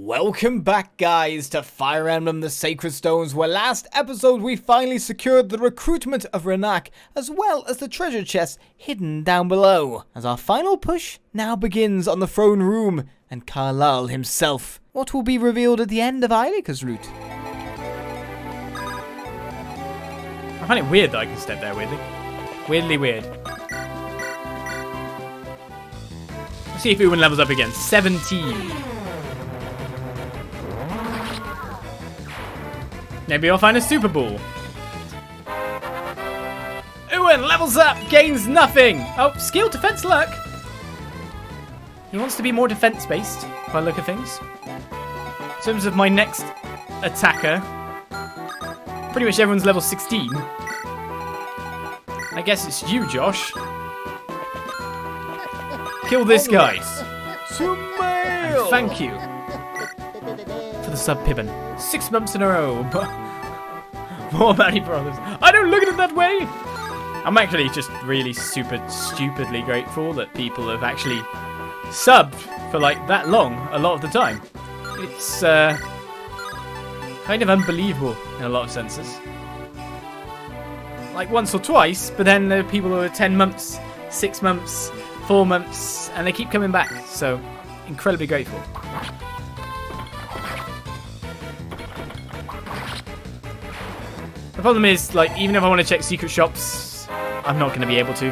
Welcome back, guys, to Fire Emblem The Sacred Stones, where last episode we finally secured the recruitment of Rennac, as well as the treasure chest hidden down below, as our final push now begins on the throne room and Carlyle himself. What will be revealed at the end of Eirika's route? I find it weird that I can step there, weirdly. Weirdly weird. Let's see if Uwen levels up again. 17. Maybe I'll find a Super Ball. Uwen levels up, gains nothing. Oh, skill, defense, luck. He wants to be more defense-based, by the look of things. In terms of my next attacker, pretty much everyone's level 16. I guess it's you, Josh. Kill this guy. And thank you for the sub, Pippin. 6 months in a row. More Manny Brothers. I don't look at it that way. I'm actually just really super stupidly grateful that people have actually subbed for like that long a lot of the time. It's kind of unbelievable in a lot of senses. Like once or twice, but then there are people who are 10 months, 6 months, 4 months, and they keep coming back. So incredibly grateful. The problem is, like, even if I want to check secret shops, I'm not going to be able to.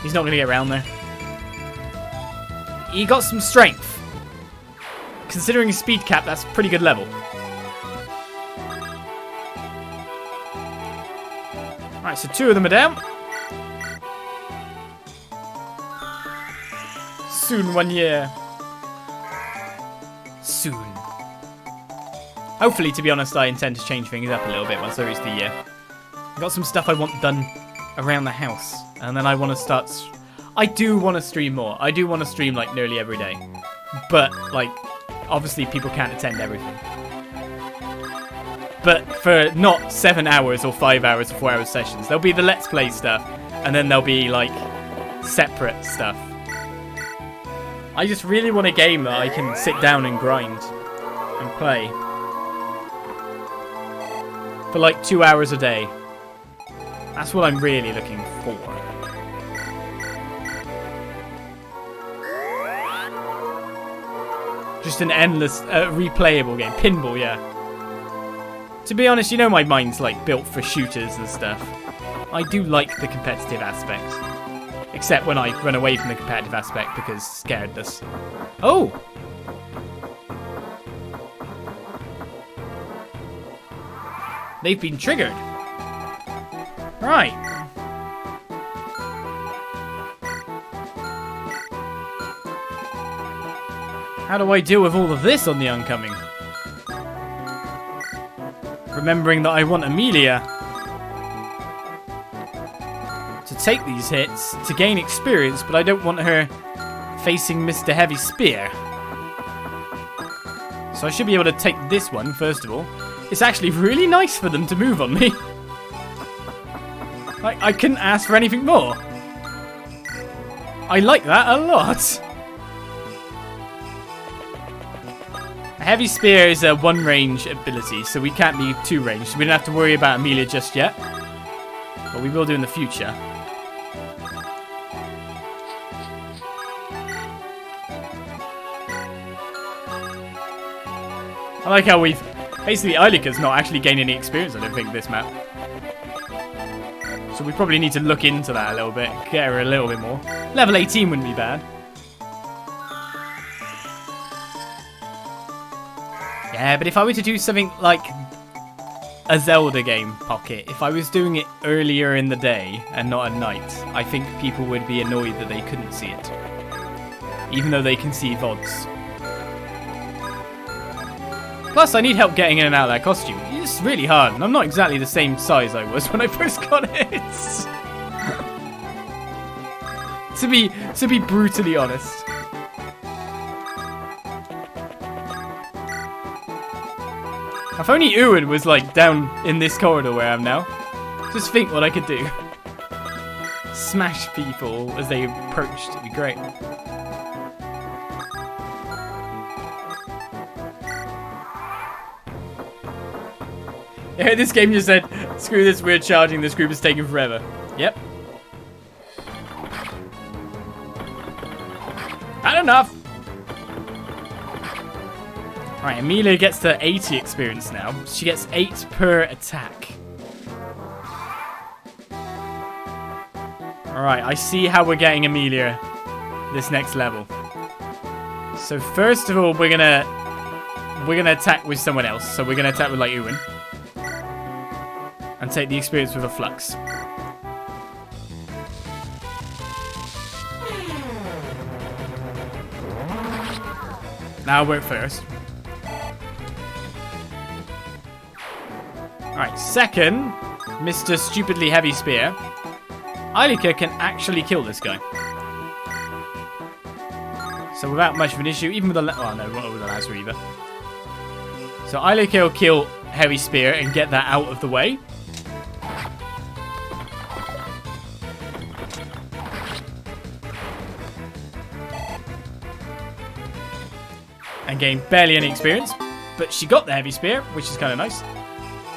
He's not going to get around there. He got some strength. Considering his speed cap, that's a pretty good level. Alright, so 2 of them are down. Soon 1 year. Soon. Hopefully, to be honest, I intend to change things up a little bit once I reach the year. I've got some stuff I want done around the house. And then I want to start... I do want to stream more. I do want to stream, like, nearly every day. But, like, obviously people can't attend everything. But for not 7 hours or 5 hours or 4 hour sessions. There'll be the Let's Play stuff. And then there'll be, like, separate stuff. I just really want a game that I can sit down and grind and play. For like 2 hours a day. That's what I'm really looking for. Just an endless, replayable game. Pinball, yeah. To be honest, you know my mind's like built for shooters and stuff. I do like the competitive aspect. Except when I run away from the competitive aspect because scaredness. Oh! They've been triggered. Right. How do I deal with all of this on the oncoming? Remembering that I want Amelia to take these hits to gain experience, but I don't want her facing Mr. Heavy Spear. So I should be able to take this one, first of all. It's actually really nice for them to move on me. I couldn't ask for anything more. I like that a lot. A Heavy Spear is a 1-range ability, so we can't be 2-range. So we don't have to worry about Amelia just yet. But we will do in the future. I like how we've... Basically, Eirika's not actually gained any experience, I don't think, this map. So we probably need to look into that a little bit. Get her a little bit more. Level 18 wouldn't be bad. Yeah, but if I were to do something like a Zelda game, Pocket, if I was doing it earlier in the day and not at night, I think people would be annoyed that they couldn't see it. Even though they can see VODs. Plus, I need help getting in and out of that costume. It's really hard, and I'm not exactly the same size I was when I first got it. to be brutally honest. If only Uwen was like down in this corridor where I am now. Just think what I could do. Smash people as they approached. It'd be great. This game just said, screw this, we're charging, this group is taking forever. Yep. Not enough. Alright, Amelia gets to 80 experience now. She gets 8 per attack. Alright, I see how we're getting Amelia this next level. So first of all, we're gonna attack with someone else. So we're gonna attack with like Ewan. And take the experience with a flux. Now we're first. Alright, second, Mr. Stupidly Heavy Spear. Eirika can actually kill this guy. So without much of an issue, even with the... Oh no, not with the Lasso either. So Eirika will kill Heavy Spear and get that out of the way. And gain barely any experience. But she got the Heavy Spear, which is kind of nice.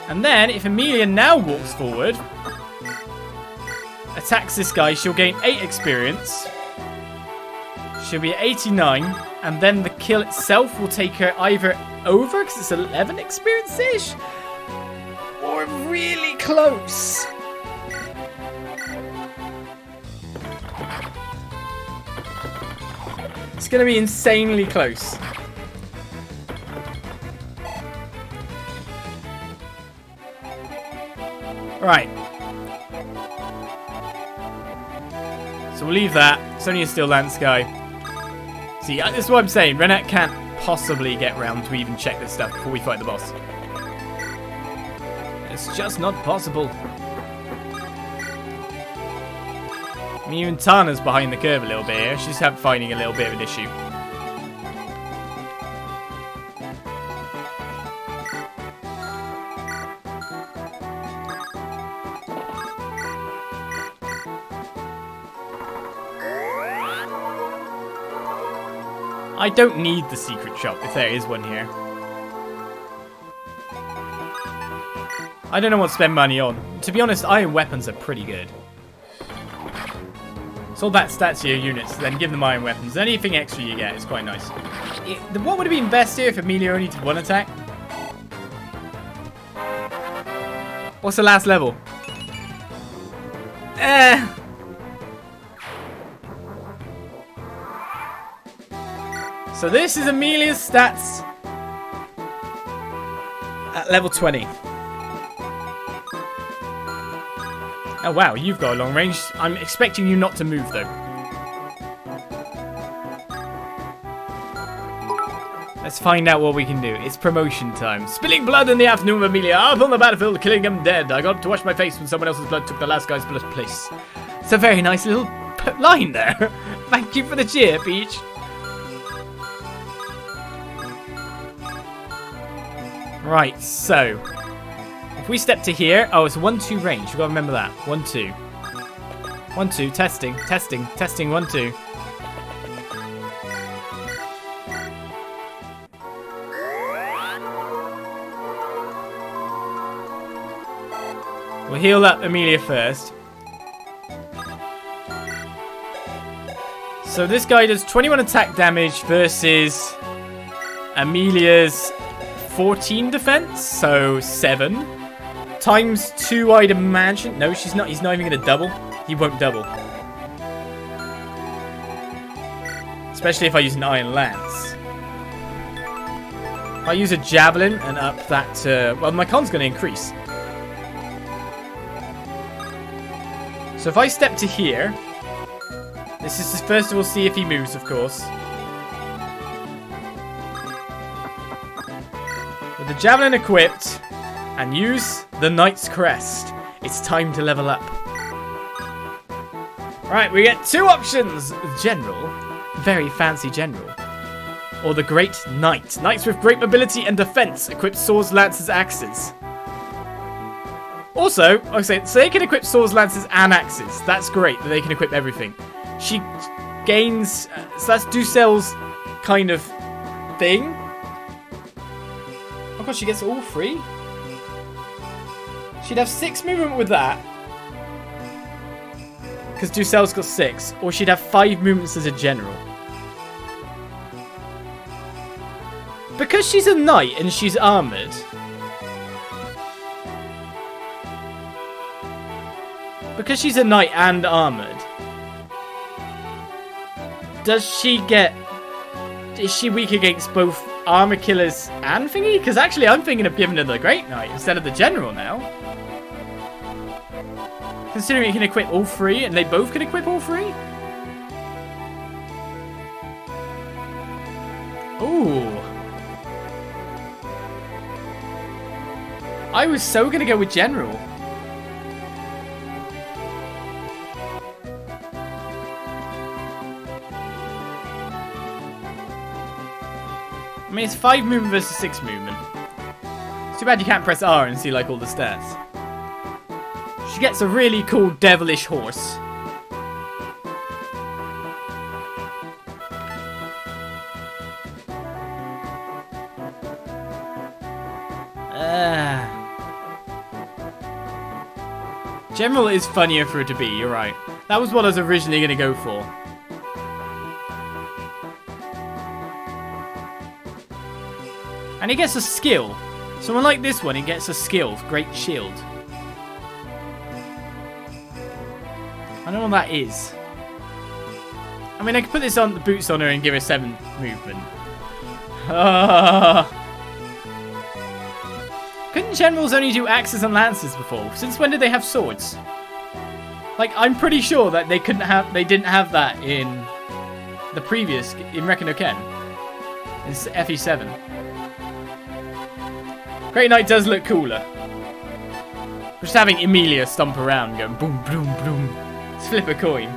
And then, if Amelia now walks forward, attacks this guy, she'll gain 8 experience. She'll be at 89. And then the kill itself will take her either over, because it's 11 experience-ish, or really close. It's going to be insanely close. Right. So we'll leave that. It's only a Steel Lance guy. See, this is what I'm saying. Rennac can't possibly get round to even check this stuff before we fight the boss. It's just not possible. I mean, even Tana's behind the curve a little bit here. She's finding a little bit of an issue. I don't need the secret shop, if there is one here. I don't know what to spend money on. To be honest, iron weapons are pretty good. It's all that stats your units, then give them iron weapons. Anything extra you get is quite nice. What would have been best here if Amelia only did 1 attack? What's the last level? So this is Amelia's stats at level 20. Oh wow, you've got a long range. I'm expecting you not to move though. Let's find out what we can do. It's promotion time. Spilling blood in the afternoon of Amelia. Up on the battlefield, killing them dead. I got up to wash my face when someone else's blood took the last guy's blood place. It's a very nice little line there. Thank you for the cheer, Peach. Right, so if we step to here, oh, it's 1-2 range. You've got to remember that. 1-2. 1-2, testing, 1-2. We'll heal up Amelia first. So this guy does 21 attack damage versus Amelia's 14 defense, so 7 times 2, I'd imagine. No, he's not even going to double. He won't double, especially if I use an iron lance. If I use a javelin and up that to, well, my con's going to increase. So if I step to here, this is first of all, see if he moves, of course. With the javelin equipped, and use the Knight's Crest, it's time to level up. Right, we get 2 options. General, very fancy general. Or the Great Knight. Knights with great mobility and defense, equip swords, lances, axes. Also, I say, so they can equip swords, lances, and axes. That's great that they can equip everything. She gains, so that's Ducel's kind of thing. Oh god, she gets all 3? She'd have 6 movement with that. Because Ducel's got 6. Or she'd have 5 movements as a general. Because she's a knight and she's armoured. Because she's a knight and armoured. Does she get... Is she weak against both armor killers and thingy? Because actually I'm thinking of giving her the Great Knight instead of the General now. Considering you can equip all 3 and they both can equip all 3. Ooh. I was so going to go with General. I mean, it's 5 movement versus 6 movement. It's too bad you can't press R and see, like, all the stats. She gets a really cool devilish horse. General is funnier for it to be, you're right. That was what I was originally going to go for. And he gets a skill. So unlike this one, he gets a skill. Great Shield. I don't know what that is. I mean, I could put this on the boots on her and give her 7 movement. Couldn't generals only do axes and lances before? Since when did they have swords? Like, I'm pretty sure that they didn't have that in the previous, in Reckon No Ken. In FE7. Great Knight does look cooler. Just having Amelia stomp around going boom, boom, boom. Let's flip a coin.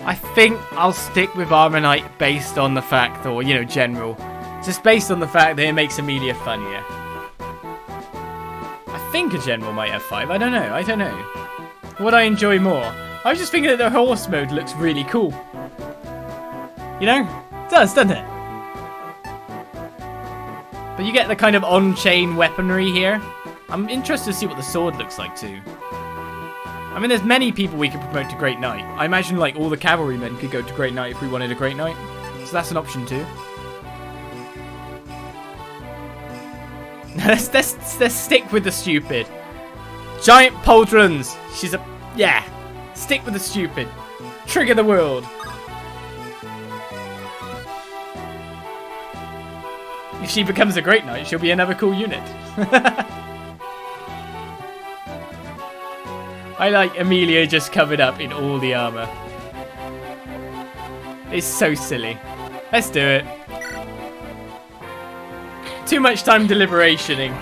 I think I'll stick with Armor Knight based on the fact, or, you know, General. Just based on the fact that it makes Amelia funnier. I think a General might have 5. I don't know. Would I enjoy more? I was just thinking that the horse mode looks really cool. You know? It does, doesn't it? But you get the kind of on-chain weaponry here. I'm interested to see what the sword looks like too. I mean, there's many people we could promote to Great Knight. I imagine, like, all the cavalrymen could go to Great Knight if we wanted a Great Knight. So that's an option too. let's stick with the stupid. Giant pauldrons. She's a... Yeah. Stick with the stupid. Trigger the world. If she becomes a Great Knight, she'll be another cool unit. I like Amelia just covered up in all the armor. It's so silly. Let's do it. Too much time deliberationing.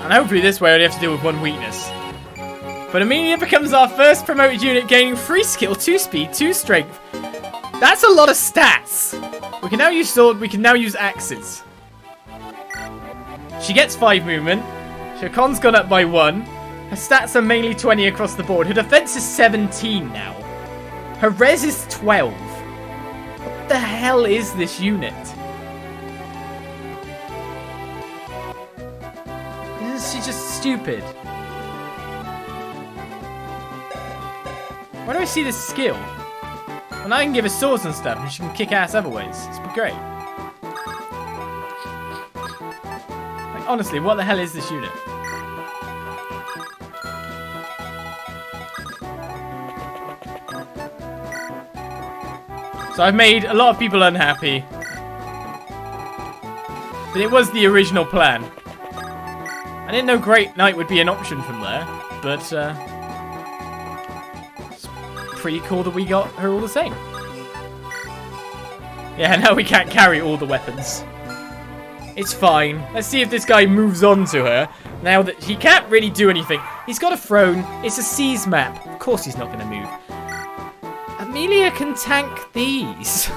And hopefully this way I only have to deal with 1 weakness. But Amelia becomes our first promoted unit, gaining 3 skill, 2 speed, 2 strength. That's a lot of stats. We can now use sword, we can now use axes. She gets 5 movement. Her con's gone up by 1. Her stats are mainly 20 across the board. Her defense is 17 now. Her res is 12. What the hell is this unit? She's just stupid. Why do I see this skill? Well, now I can give her swords and stuff and she can kick ass other ways. It's great. Like, honestly, what the hell is this unit? So I've made a lot of people unhappy. But it was the original plan. I didn't know Great Knight would be an option from there, but it's pretty cool that we got her all the same. Yeah, now we can't carry all the weapons. It's fine. Let's see if this guy moves on to her. Now that he can't really do anything. He's got a throne. It's a seas map. Of course he's not going to move. Amelia can tank these.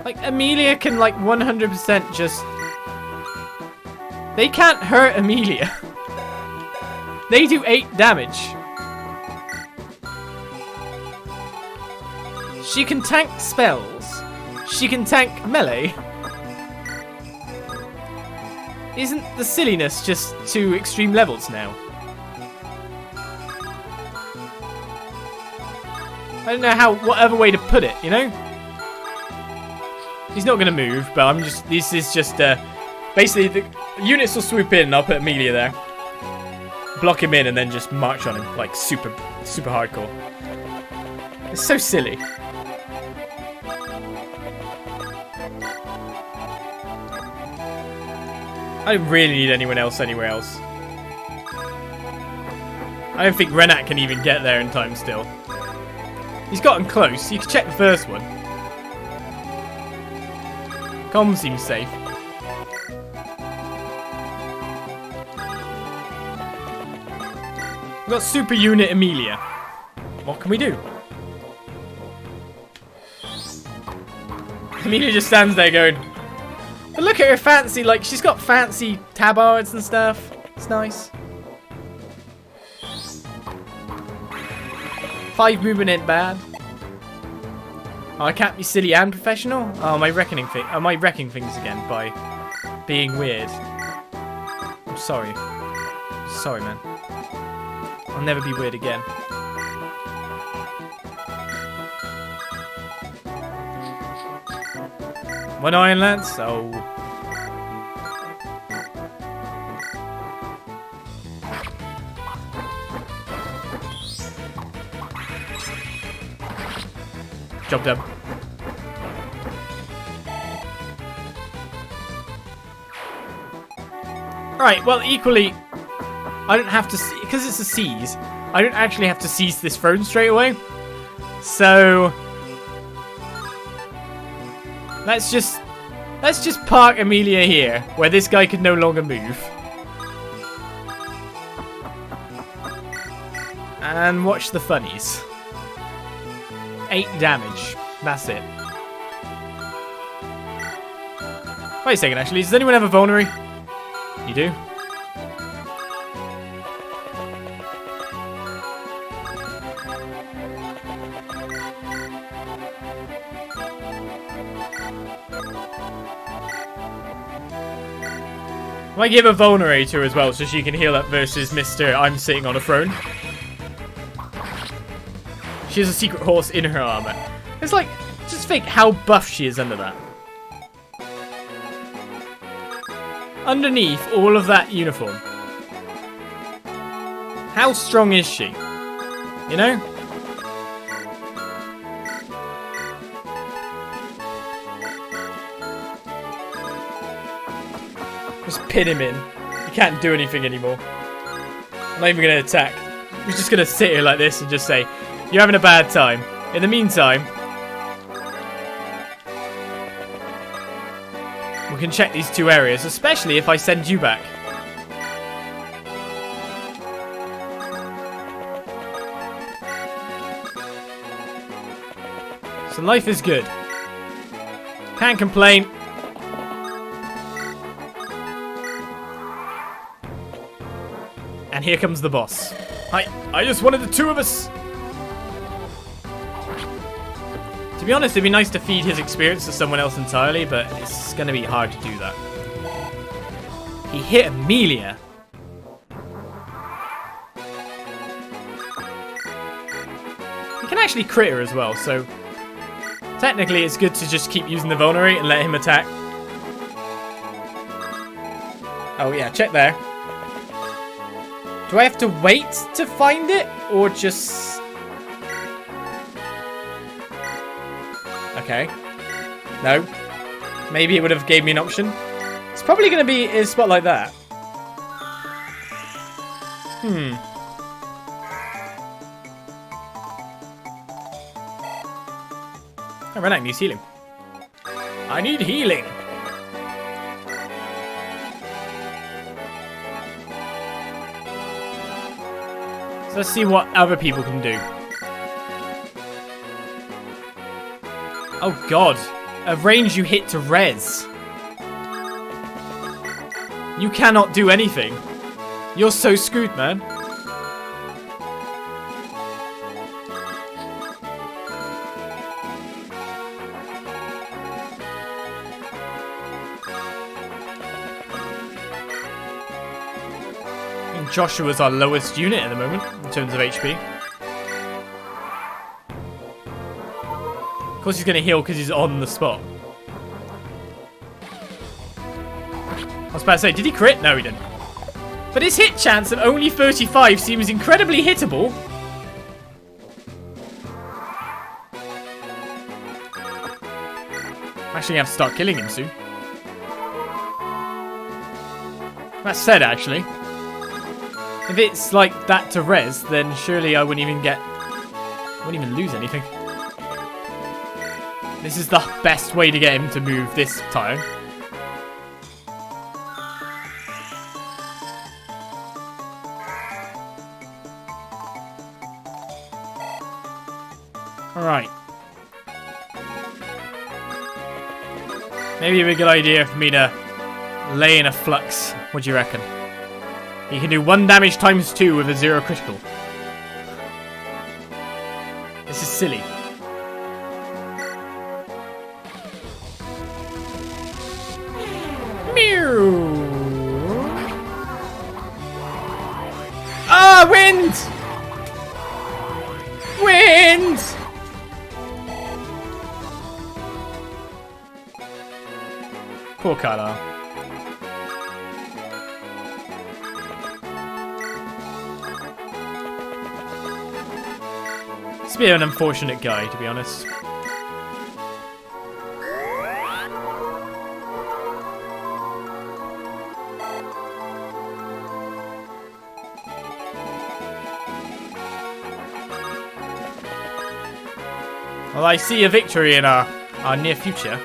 Like, Amelia can, like, 100% just... They can't hurt Amelia. They do 8 damage. She can tank spells. She can tank melee. Isn't the silliness just to extreme levels now? I don't know what other way to put it, you know? He's not going to move, but this is just, basically the units will swoop in and I'll put Amelia there. Block him in and then just march on him, like super hardcore. It's so silly. I don't really need anyone else anywhere else. I don't think Rennac can even get there in time still. He's gotten close. You can check the first one. Comm seems safe. We've got super unit Amelia. What can we do? Amelia just stands there going, but look at her fancy, like, she's got fancy tabards and stuff. It's nice. 5 movement ain't bad. Oh, I can't be silly and professional? Oh, am I wrecking things again by being weird? I'm sorry. Sorry, man. I'll never be weird again. One Iron Lance? Oh. Job done. Right, well, equally, I don't have to, because it's a seize, I don't actually have to seize this throne straight away. So, let's just park Amelia here, where this guy can no longer move. And watch the funnies. 8 damage. That's it. Wait a second, actually. Does anyone have a vulnerary? You do? I might give a vulnerary to her as well so she can heal up versus Mr. I'm sitting on a throne. She has a secret horse in her armor. It's like, just think how buff she is under that. Underneath all of that uniform. How strong is she? You know? Just pin him in. He can't do anything anymore. I'm not even going to attack. We're just going to sit here like this and just say, you're having a bad time. In the meantime, we can check these 2 areas, especially if I send you back. So life is good. Can't complain. And here comes the boss. I just wanted the 2 of us. To be honest, it'd be nice to feed his experience to someone else entirely, but it's going to be hard to do that. He hit Amelia. He can actually crit her as well, so technically it's good to just keep using the vulnerary and let him attack. Oh yeah, check there. Do I have to wait to find it, or just... Okay. No. Maybe it would have gave me an option. It's probably going to be a spot like that. Oh, Rennac needs healing. I need healing. So let's see what other people can do. Oh god. A range you hit to res. You cannot do anything. You're so screwed, man. Joshua's our lowest unit at the moment in terms of HP. Of course he's going to heal because he's on the spot. I was about to say, did he crit? No, he didn't. But his hit chance of only 35 seems incredibly hittable. I'm actually going to have to start killing him soon. That said, actually, if it's like that to res, then surely I wouldn't even lose anything. This is the best way to get him to move this time. Alright. Maybe a good idea for me to lay in a flux. What do you reckon? He can do 1 damage times 2 with a 0 critical. This is silly. Mew! Ah, wind! Wind! Poor Carlyle. It's a bit of an unfortunate guy, to be honest. Well, I see a victory in our near future.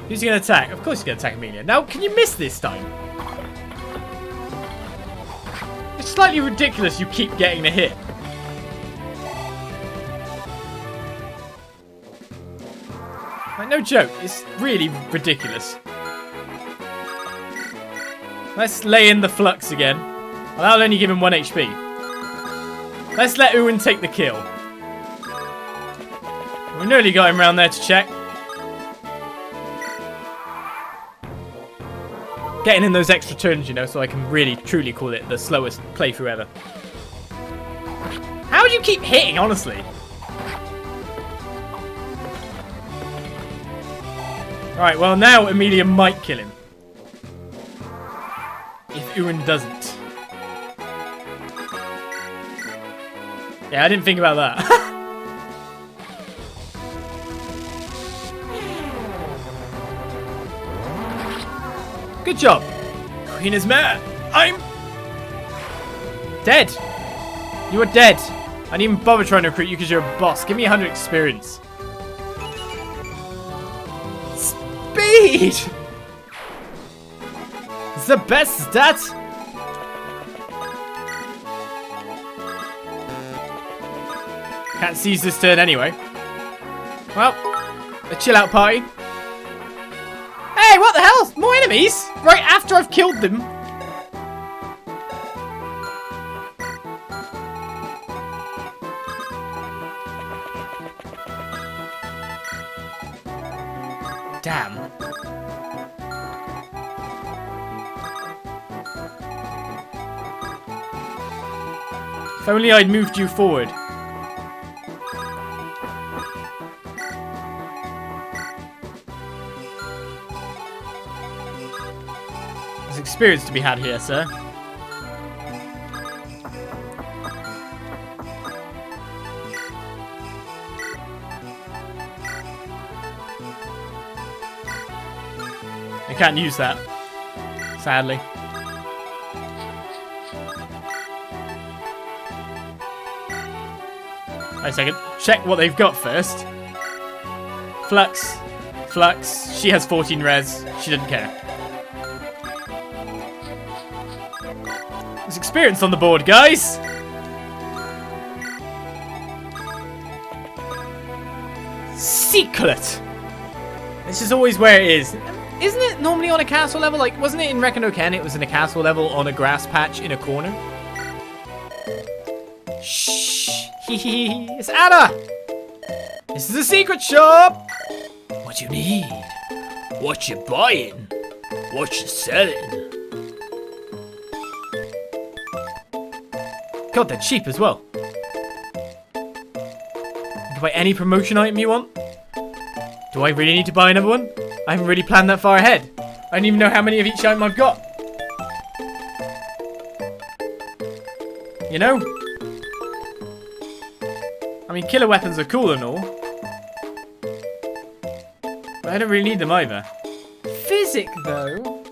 Who's he going to attack? Of course he's going to attack Amelia. Now, can you miss this time? It's slightly ridiculous you keep getting the hit. Like, no joke. It's really ridiculous. Let's lay in the flux again. Well, that'll only give him 1 HP. Let's let Ewan take the kill. We nearly got him round there to check. Getting in those extra turns, you know, so I can really, truly call it the slowest playthrough ever. How do you keep hitting, honestly? Alright, well now Amelia might kill him. If Ewan doesn't. Yeah, I didn't think about that. Good job. Queen Ismaire, I'm dead. You are dead. I didn't even bother trying to recruit you because you're a boss. Give me 100 experience. Speed! It's the best stat. Can't seize this turn anyway. Well, a chill out party. Hey, what the hell? More enemies? Right after I've killed them. Damn. If only I'd moved you forward. There's experience to be had here, sir. I can't use that, sadly. Wait a second. Check what they've got first. Flux. Flux. She has 14 res. She didn't care. experience on the board, guys. Secret. This is always where it is. Isn't it normally on a castle level? Like, wasn't it in Reckon it was in a castle level on a grass patch in a corner? Shh. It's Anna. This is a secret shop. What you need? What you buying? What you selling? God, they're cheap as well. You can buy any promotion item you want. Do I really need to buy another one? I haven't really planned that far ahead. I don't even know how many of each item I've got. You know? I mean, killer weapons are cool and all. But I don't really need them either. Physic, though?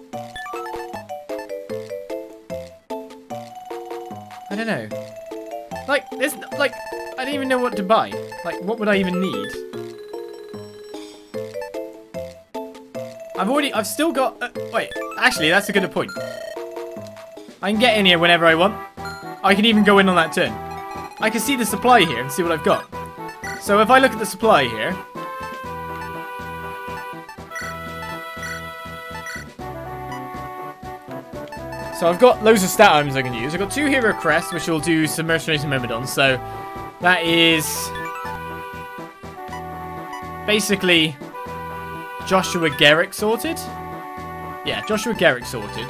I don't know. Like, there's, like, I don't even know what to buy. Like, what would I even need? I've still got, wait, actually, that's a good point. I can get in here whenever I want. I can even go in on that turn. I can see the supply here and see what I've got. So if I look at the supply here. So I've got loads of stat items I can use. I've got 2 hero crests, which will do some mercenaries and myrmidons. So that is basically Joshua Garrick sorted. Yeah, Joshua Garrick sorted.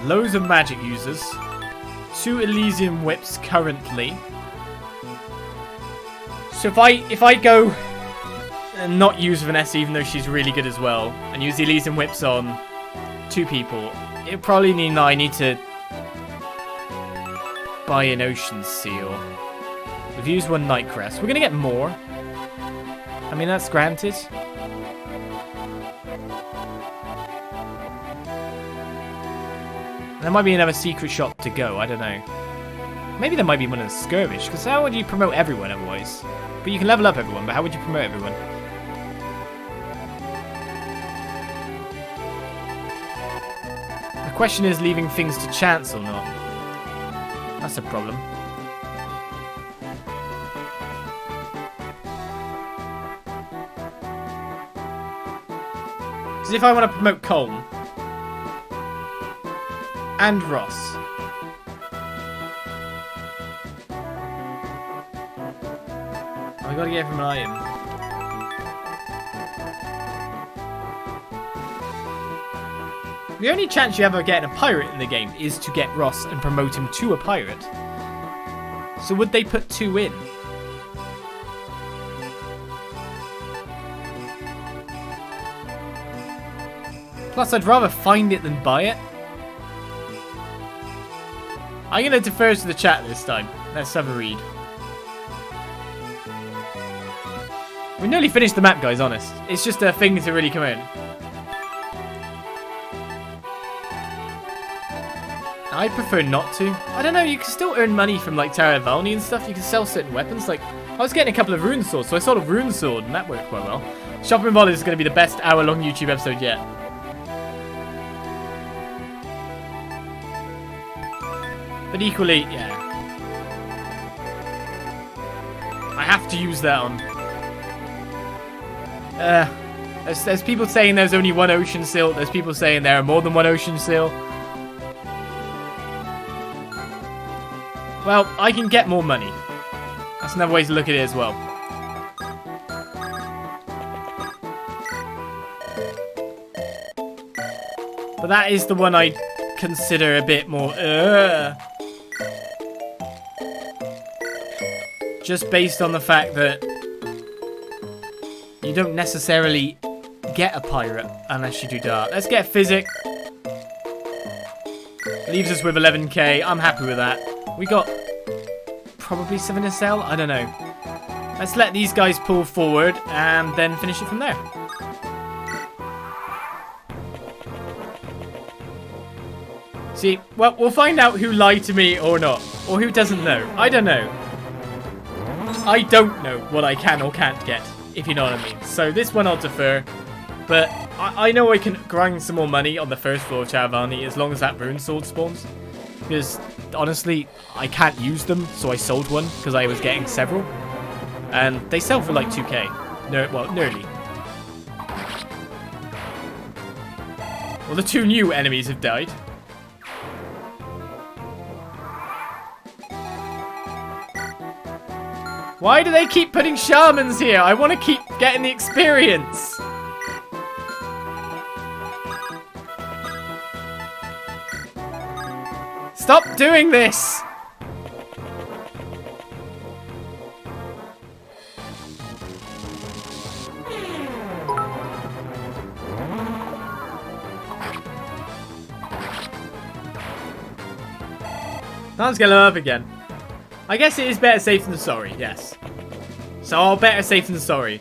Loads of magic users. 2 Elysium whips currently. So if I go and not use Vanessa, even though she's really good as well, and use the Elysium whips on 2 people, it probably mean that I need to buy an Ocean Seal. We've used 1 Night Crest. We're gonna get more. I mean, that's granted. There might be another secret shop to go, I don't know. Maybe there might be one in a skirmish, because how would you promote everyone otherwise? But you can level up everyone, but how would you promote everyone? The question is leaving things to chance or not. That's a problem. Because if I want to promote Colm and Ross, I gotta get him an item. The only chance you ever get a pirate in the game is to get Ross and promote him to a pirate. So would they put 2 in? Plus, I'd rather find it than buy it. I'm gonna defer to the chat this time. Let's have a read. We nearly finished the map, guys, honest. It's just a thing to really come in. I prefer not to. I don't know, you can still earn money from like Terra Valni and stuff. You can sell certain weapons. Like, I was getting a couple of rune swords, so I sold a rune sword and that worked quite well. Shopping Ball is going to be the best hour-long YouTube episode yet. But equally, yeah. I have to use that on. There's people saying there's only 1 Ocean Seal. There's people saying there are more than 1 Ocean Seal. Well, I can get more money. That's another way to look at it as well. But that is the one I consider a bit more... Just based on the fact that you don't necessarily get a pirate unless you do dark. Let's get Physic. Leaves us with 11k. I'm happy with that. We got probably 7 to sell. I don't know. Let's let these guys pull forward and then finish it from there. See, well, we'll find out who lied to me or not. Or who doesn't know. I don't know. I don't know what I can or can't get. if you know what I mean. So this one I'll defer. But I know I can grind some more money on the first floor of Charavani as long as that rune sword spawns. Because, honestly, I can't use them, so I sold one because I was getting several. And they sell for like 2k. Well, nearly. Well, the 2 new enemies have died. Why do they keep putting shamans here? I want to keep getting the experience. Stop doing this! Let's get him up again. I guess it is better safe than sorry, yes. So I'll better safe than sorry.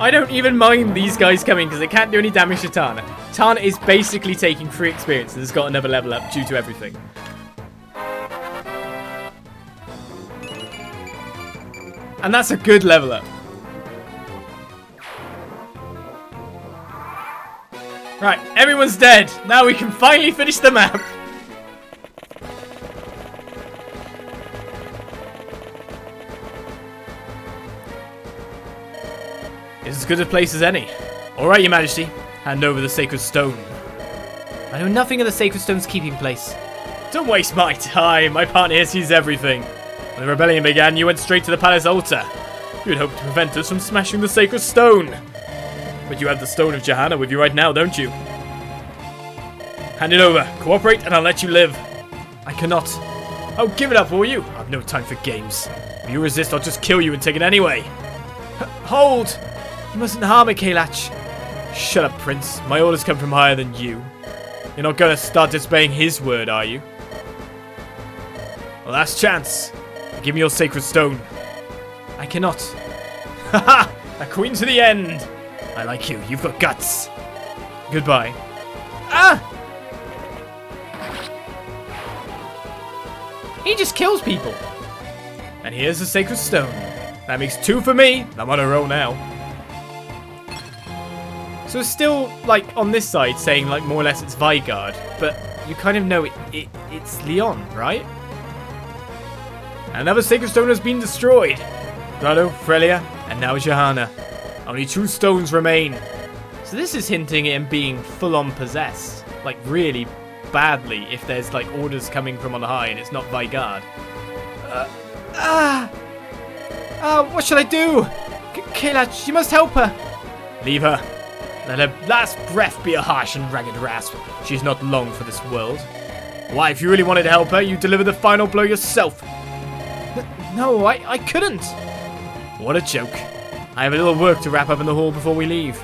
I don't even mind these guys coming because they can't do any damage to Tana. Tana is basically taking free experience and has got another level up due to everything. And that's a good level up. Right, everyone's dead. Now we can finally finish the map. It's as good a place as any. Alright, Your Majesty. Hand over the Sacred Stone. I know nothing of the Sacred Stone's keeping place. Don't waste my time. My partner here sees everything. When the rebellion began, you went straight to the palace altar. You had hoped to prevent us from smashing the Sacred Stone. But you have the Stone of Jehanna with you right now, don't you? Hand it over. Cooperate and I'll let you live. I cannot. Oh, give it up, will you? I have no time for games. If you resist, I'll just kill you and take it anyway. Hold! You mustn't harm it, Caellach. Shut up, Prince. My orders come from higher than you. You're not going to start disobeying his word, are you? Well, last chance. Give me your Sacred Stone. I cannot. Haha! A queen to the end! I like you. You've got guts. Goodbye. Ah! He just kills people. And here's the Sacred Stone. That makes 2 for me. I'm on a roll now. So it's still, like, on this side saying, like, more or less it's Vigard. But you kind of know it's Leon, right? Another Sacred Stone has been destroyed. Grado, Frelia, and now Jehanna. Only 2 stones remain. So this is hinting at him being full-on possessed. Like, really badly if there's, like, orders coming from on high and it's not Vigard. What should I do? Caellach, you must help her. Leave her. Let her last breath be a harsh and ragged rasp. She's not long for this world. Why, if you really wanted to help her, you'd deliver the final blow yourself. No, I couldn't. What a joke. I have a little work to wrap up in the hall before we leave.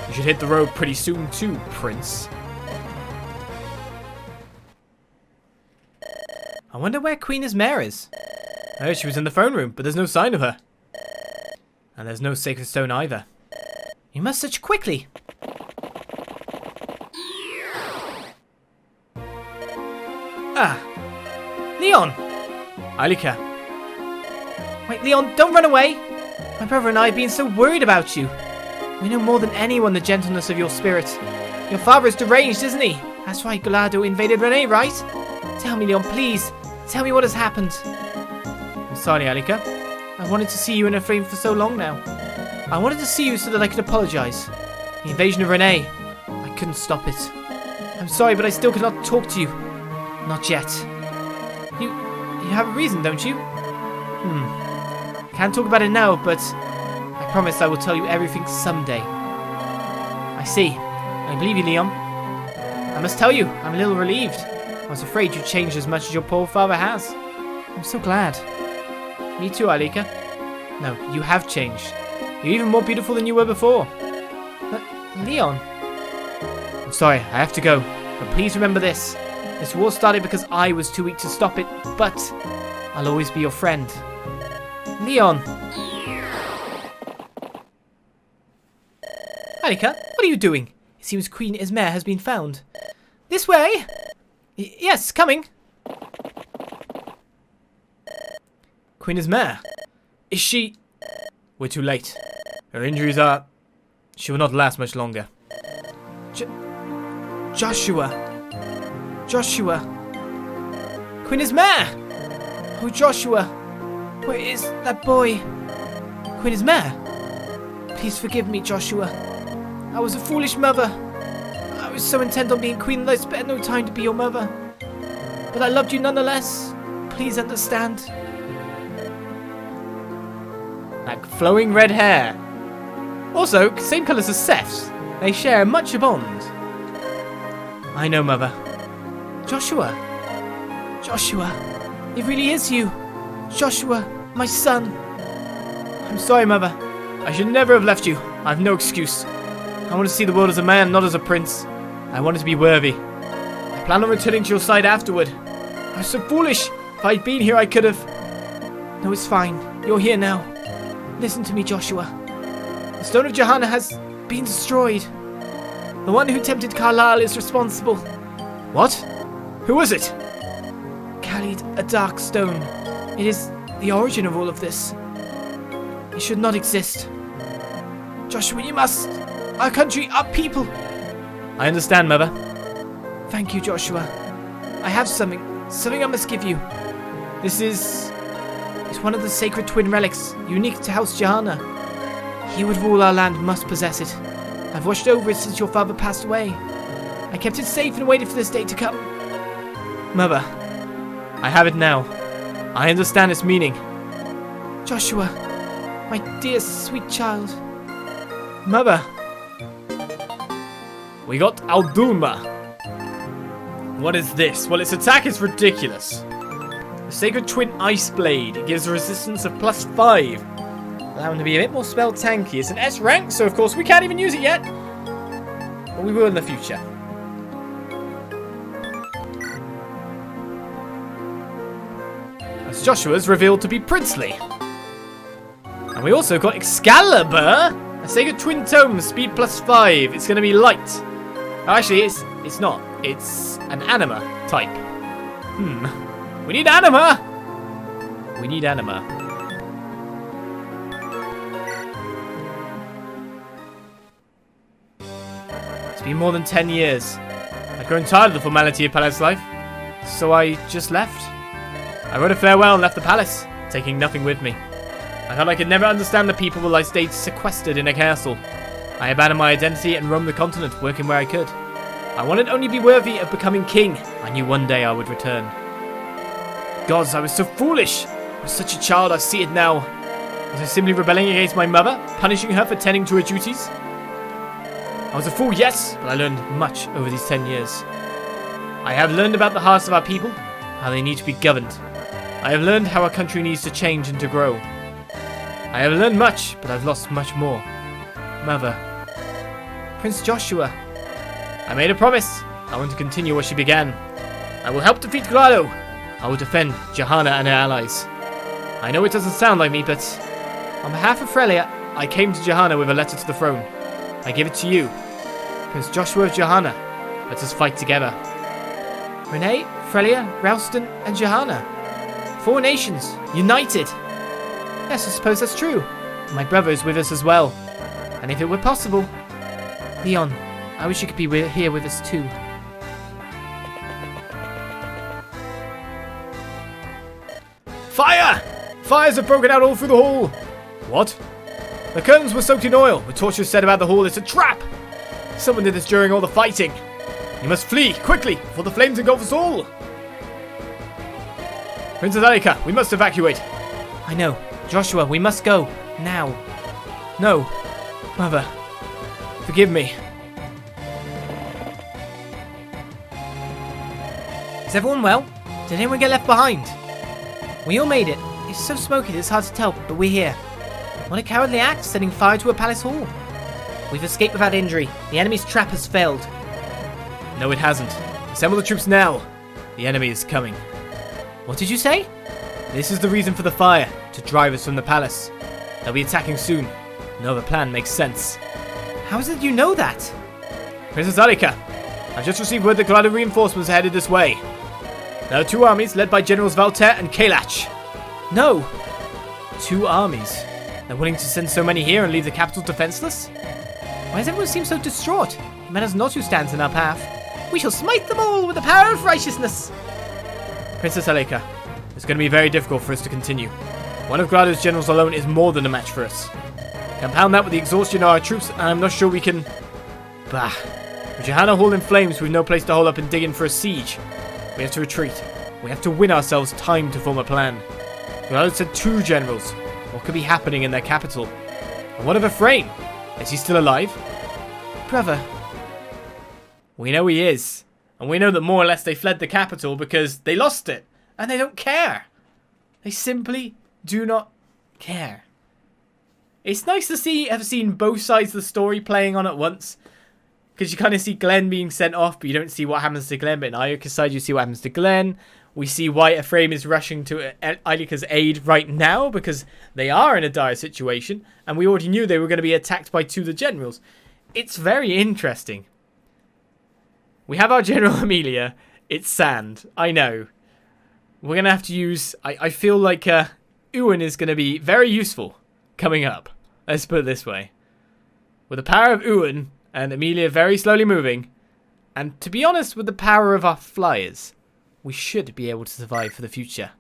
You should hit the road pretty soon too, Prince. I wonder where Queen Ismaire is. I heard she was in the throne room, but there's no sign of her. And there's no Sacred Stone either. You must search quickly. Ah. Leon! Eirika. Wait, Leon, don't run away! My brother and I have been so worried about you. We know more than anyone the gentleness of your spirit. Your father is deranged, isn't he? That's why Grado invaded Renais, right? Tell me, Leon, please. Tell me what has happened. I'm sorry, Eirika. I wanted to see you in Ephraim for so long now. I wanted to see you so that I could apologize. The invasion of Renais. I couldn't stop it. I'm sorry, but I still cannot talk to you. Not yet. You have a reason, don't you? Can't talk about it now, but I promise I will tell you everything someday. I see. I believe you, Leon. I must tell you, I'm a little relieved. I was afraid you changed as much as your poor father has. I'm so glad. Me too, Eirika. No, you have changed. You're even more beautiful than you were before. But, Leon... I'm sorry, I have to go. But please remember this. This war started because I was too weak to stop it, but I'll always be your friend. Leon! Eirika, what are you doing? It seems Queen Ismaire has been found. This way! Yes, coming! Queen Ismaire, Is she... We're too late. Her injuries are... She will not last much longer. Joshua. Queen Ismaire! Oh, Joshua. Where is that boy? Queen Ismaire? Please forgive me, Joshua. I was a foolish mother. I was so intent on being queen that I spared no time to be your mother. But I loved you nonetheless. Please understand. Like flowing red hair. Also, same colours as Seth's. They share much a bond. I know, Mother. Joshua. It really is you. Joshua, my son. I'm sorry, Mother. I should never have left you. I have no excuse. I want to see the world as a man, not as a prince. I wanted to be worthy. I plan on returning to your side afterward. I was so foolish. If I'd been here, I could have... No, it's fine. You're here now. Listen to me, Joshua. The stone of Jehanna has been destroyed. The one who tempted Carlyle is responsible. What? Who was it? Carried a dark stone. It is the origin of all of this. It should not exist. Joshua, you must. Our country, our people. I understand, Mother. Thank you, Joshua. I have something I must give you. This is one of the sacred twin relics, unique to House Jehanna. He would rule our land, must possess it. I've watched over it since your father passed away. I kept it safe and waited for this day to come. Mother, I have it now. I understand its meaning. Joshua, my dear sweet child. Mother. We got Aldulma. What is this? Well, its attack is ridiculous. The Sacred Twin Ice Blade. It gives a resistance of +5. Allowing to be a bit more spell tanky. It's an S rank, so of course we can't even use it yet. But we will in the future. As Joshua's revealed to be princely. And we also got Excalibur. A Sacred Twin Tome, speed +5. It's going to be light. Oh, actually, it's not. It's an anima type. We need anima. It's been more than 10 years. I'd grown tired of the formality of palace life, so I just left. I wrote a farewell and left the palace, taking nothing with me. I thought I could never understand the people while I stayed sequestered in a castle. I abandoned my identity and roamed the continent, working where I could. I wanted only to be worthy of becoming king. I knew one day I would return. Gods, I was so foolish. I was such a child, I see it now. Was I simply rebelling against my mother, punishing her for tending to her duties? I was a fool, yes, but I learned much over these 10 years. I have learned about the hearts of our people, how they need to be governed. I have learned how our country needs to change and to grow. I have learned much, but I've lost much more. Mother. Prince Joshua. I made a promise. I want to continue what she began. I will help defeat Grado. I will defend Jehanna and her allies. I know it doesn't sound like me, but on behalf of Frelia, I came to Jehanna with a letter to the throne. I give it to you, Prince Joshua of Jehanna. Let us fight together. Renais, Frelia, Ralston, and Jehanna. 4 nations, united. Yes, I suppose that's true. My brother is with us as well. And if it were possible... Leon, I wish you could be here with us too. Fire! Fires have broken out all through the hall. What? The curtains were soaked in oil. The torches said about the hall, it's a trap. Someone did this during all the fighting. You must flee, quickly, before the flames engulf us all. Princess Eirika, we must evacuate. I know. Joshua, we must go. Now. No. Mother. Forgive me. Is everyone well? Did anyone get left behind? We all made it. It's so smoky that it's hard to tell, but we're here. What a cowardly act, setting fire to a palace hall. We've escaped without injury. The enemy's trap has failed. No, it hasn't. Assemble the troops now. The enemy is coming. What did you say? This is the reason for the fire, to drive us from the palace. They'll be attacking soon. No other plan makes sense. How is it you know that? Princess Eirika, I've just received word that Grado reinforcements are headed this way. There are 2 armies led by Generals Valter and Caellach. No! 2 armies. They're willing to send so many here and leave the capital defenseless? Why does everyone seem so distraught? It matters not who stands in our path. We shall smite them all with the power of righteousness. Princess Eirika, it's going to be very difficult for us to continue. One of Grado's generals alone is more than a match for us. Compound that with the exhaustion of our troops, and I'm not sure we can... Bah. With Jehanna all in flames, we've no place to hold up and dig in for a siege. We have to retreat. We have to win ourselves time to form a plan. Grado said 2 generals. What could be happening in their capital? And what of Ephraim? Is he still alive? Brother. We know he is. And we know that more or less they fled the capital because they lost it. And they don't care. They simply do not care. It's nice to have seen both sides of the story playing on at once. Because you kind of see Glenn being sent off, but you don't see what happens to Glenn. But in Eirika's side, you see what happens to Glenn. We see why Ephraim is rushing to Eirika's aid right now, because they are in a dire situation. And we already knew they were going to be attacked by 2 of the generals. It's very interesting. We have our General Amelia. It's sand. I know. We're going to have to use... I feel like Ewan is going to be very useful coming up. Let's put it this way. With the power of Ewan and Amelia very slowly moving, and to be honest, with the power of our flyers, we should be able to survive for the future.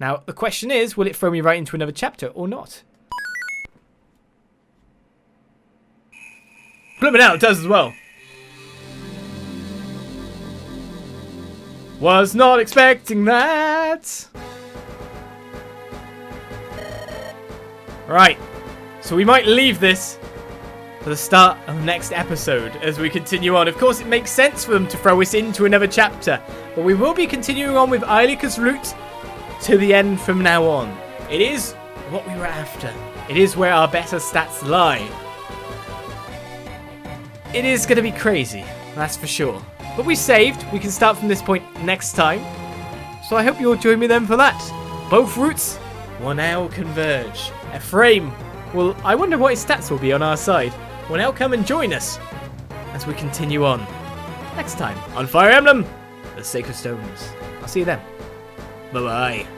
Now, the question is, will it throw me right into another chapter or not? Blooming out, it does as well. Was not expecting that. Right, so we might leave this for the start of the next episode as we continue on. Of course, it makes sense for them to throw us into another chapter, but we will be continuing on with Eirika's route to the end from now on. It is what we were after. It is where our better stats lie. It is going to be crazy, that's for sure. But we saved. We can start from this point next time. So I hope you'll join me then for that. Both routes will now converge. Ephraim will... I wonder what his stats will be on our side. Will now come and join us as we continue on next time on Fire Emblem, the Sacred Stones. I'll see you then. Bye-bye.